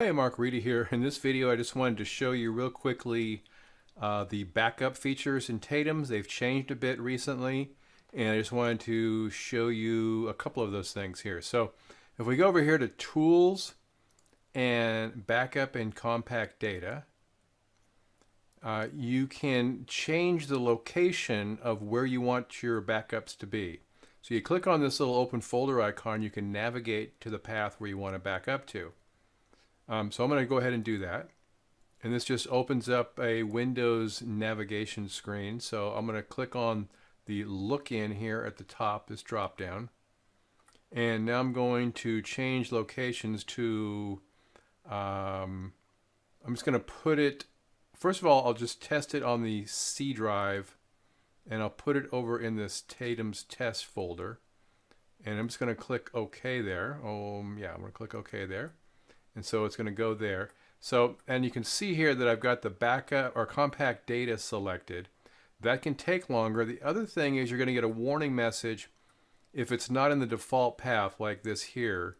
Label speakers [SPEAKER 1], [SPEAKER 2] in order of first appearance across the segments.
[SPEAKER 1] Hey, Mark Reedy here. In this video, I just wanted to show you real quickly the backup features in TATEMS. They've changed a bit recently, and I just wanted to show you a couple of those things here. So if we go over here to Tools and Backup and Compact Data, you can change the location of where you want your backups to be. So you click on this little open folder icon, you can navigate to the path where you want to back up to. So I'm going to go ahead and do that. And this just opens up a Windows navigation screen. So I'm going to click on the look in here at the top, this drop down. And now I'm going to change locations to, I'm just going to put it, first of all, I'll just test it on the C drive. And I'll put it over in this TATEMS test folder. And I'm just going to click OK there. Yeah, I'm going to click OK there. And so it's going to go there. So, and you can see here that I've got the backup or compact data selected. That can take longer. The other thing is you're going to get a warning message if it's not in the default path like this here.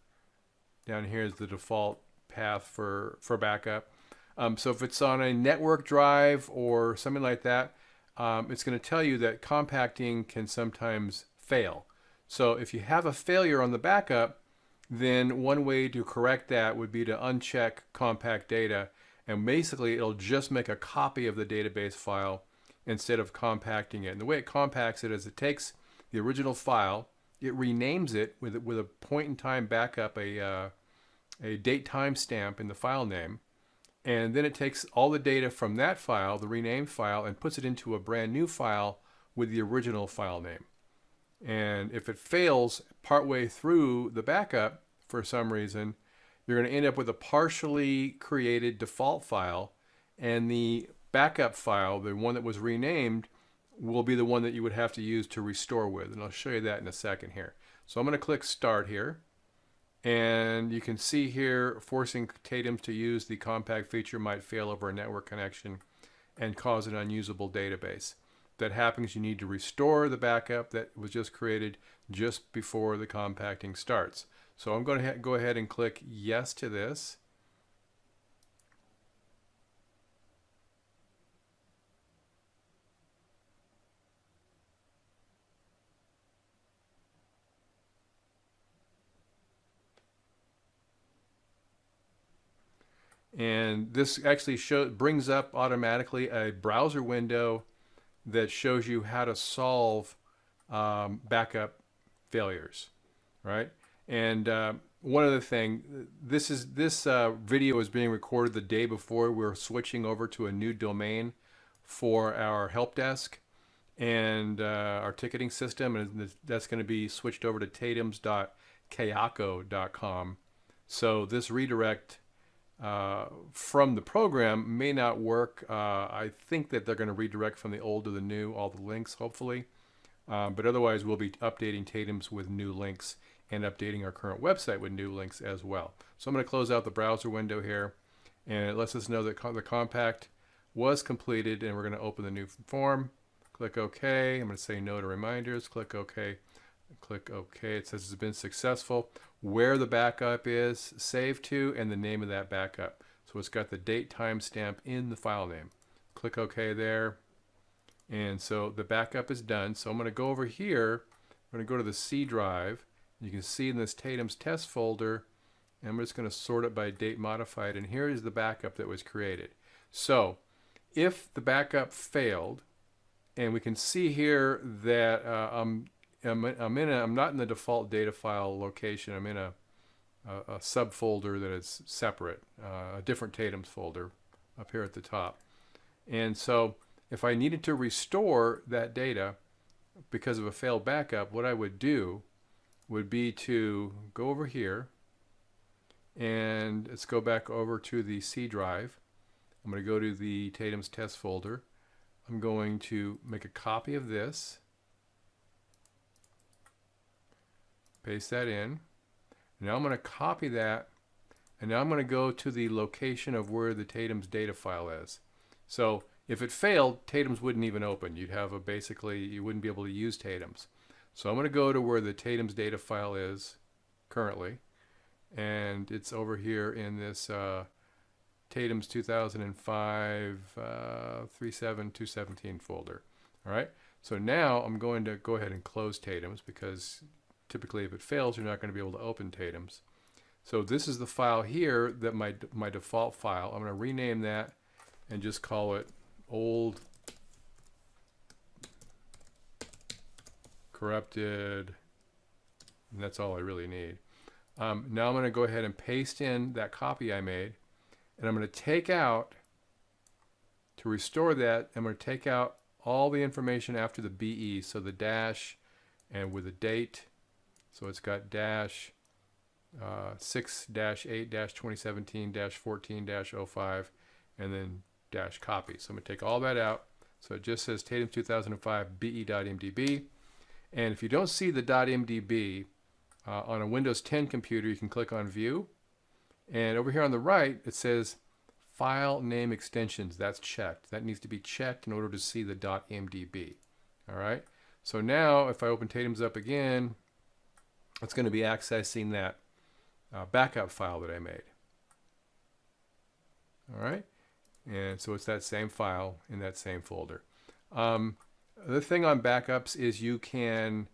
[SPEAKER 1] Down here is the default path for backup. So if it's on a network drive or something like that, it's going to tell you that compacting can sometimes fail. So if you have a failure on the backup, then one way to correct that would be to uncheck compact data, and basically it'll just make a copy of the database file instead of compacting it. And the way it compacts it is it takes the original file, it renames it with a point in time backup, a date time stamp in the file name, and then it takes all the data from that file, the renamed file, and puts it into a brand new file with the original file name. And if it fails partway through the backup for some reason, you're going to end up with a partially created default file, and the backup file, the one that was renamed, will be the one that you would have to use to restore with. And I'll show you that in a second here. So I'm going to click Start here. And you can see here, forcing TATEMS to use the compact feature might fail over a network connection and cause an unusable database. That happens, you need to restore the backup that was just created just before the compacting starts. So I'm going to go ahead and click yes to this. And this actually brings up automatically a browser window that shows you how to solve backup failures, right? And one other thing, this video is being recorded the day before we're switching over to a new domain for our help desk and our ticketing system, and that's going to be switched over to tatems.kayako.com. So this redirect from the program may not work. I think that they're going to redirect from the old to the new, all the links, hopefully. But otherwise, we'll be updating TATEMS with new links and updating our current website with new links as well. So I'm going to close out the browser window here, and it lets us know that the compact was completed, and we're going to open the new form. Click OK. I'm going to say no to reminders. Click OK. Click OK. It says it's been successful. Where the backup is saved to and the name of that backup. So it's got the date timestamp in the file name. Click OK there. And so the backup is done. So I'm going to go over here. I'm going to go to the C drive. You can see in this TATEMS test folder, and I'm just going to sort it by date modified. And here is the backup that was created. So if the backup failed, and we can see here that I'm not in the default data file location. I'm in a subfolder that is separate, a different TATEMS folder up here at the top. And so if I needed to restore that data because of a failed backup, what I would do would be to go over here, and let's go back over to the C drive. I'm going to go to the TATEMS test folder. I'm going to make a copy of this, paste that in. Now I'm going to copy that, and now I'm going to go to the location of where the TATEMS data file is. So if it failed, TATEMS wouldn't even open. You'd have basically, you wouldn't be able to use TATEMS. So I'm going to go to where the TATEMS data file is currently, and it's over here in this TATEMS 2005 37217 folder. All right, so now I'm going to go ahead and close TATEMS, because typically if it fails, you're not going to be able to open TATEMS. So this is the file here, that my default file. I'm going to rename that and just call it old corrupted, and that's all I really need. Now I'm going to go ahead and paste in that copy I made, and I'm going to take out, to restore that, I'm going to take out all the information after the BE, so the dash and with the date. So it's got dash 6-8-2017-14-05 and then dash copy. So I'm going to take all that out. So it just says TATEMS 2005 BE.mdb. And if you don't see the .mdb on a Windows 10 computer, you can click on View. And over here on the right, it says File Name Extensions. That's checked. That needs to be checked in order to see the .mdb. All right. So now if I open TATEMS up again, it's going to be accessing that backup file that I made. All right. And so it's that same file in that same folder. The thing on backups is you can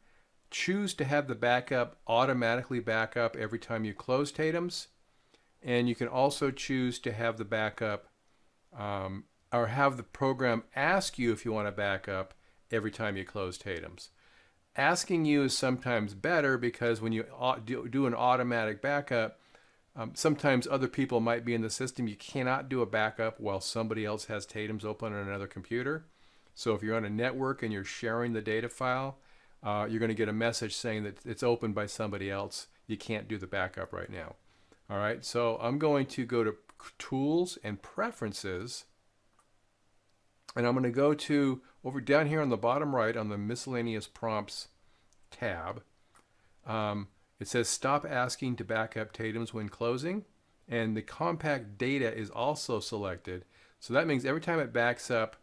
[SPEAKER 1] choose to have the backup automatically back up every time you close TATEMS, and you can also choose to have the backup or have the program ask you if you want to back up every time you close TATEMS. Asking you is sometimes better, because when you do an automatic backup, sometimes other people might be in the system. You cannot do a backup while somebody else has TATEMS open on another computer. So if you're on a network and you're sharing the data file, you're going to get a message saying that it's open by somebody else. You can't do the backup right now. All right, so I'm going to go to Tools and Preferences, and I'm going to go to over down here on the bottom right on the Miscellaneous Prompts tab. It says Stop Asking to Backup TATEMS when closing, and the compact data is also selected. So that means every time it backs up,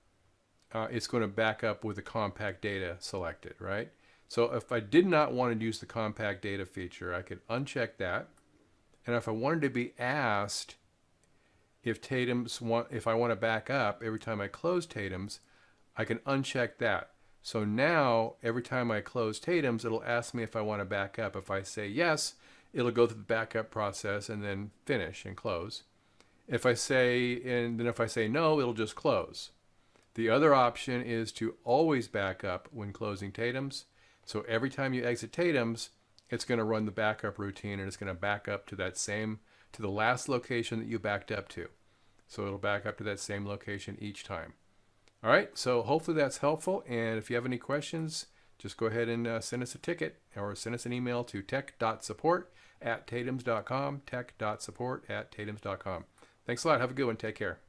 [SPEAKER 1] it's going to back up with the compact data selected, right? So if I did not want to use the compact data feature, I could uncheck that. And if I wanted to be asked if if I want to back up every time I close TATEMS, I can uncheck that. So now every time I close TATEMS, it'll ask me if I want to back up. If I say yes, it'll go through the backup process and then finish and close. If I say no, it'll just close. The other option is to always back up when closing TATEMS. So every time you exit TATEMS, it's going to run the backup routine, and it's going to back up to the last location that you backed up to. So it'll back up to that same location each time. All right, so hopefully that's helpful. And if you have any questions, just go ahead and send us a ticket or send us an email to tech.support@tatems.com, tech.support@tatems.com. Thanks a lot. Have a good one. Take care.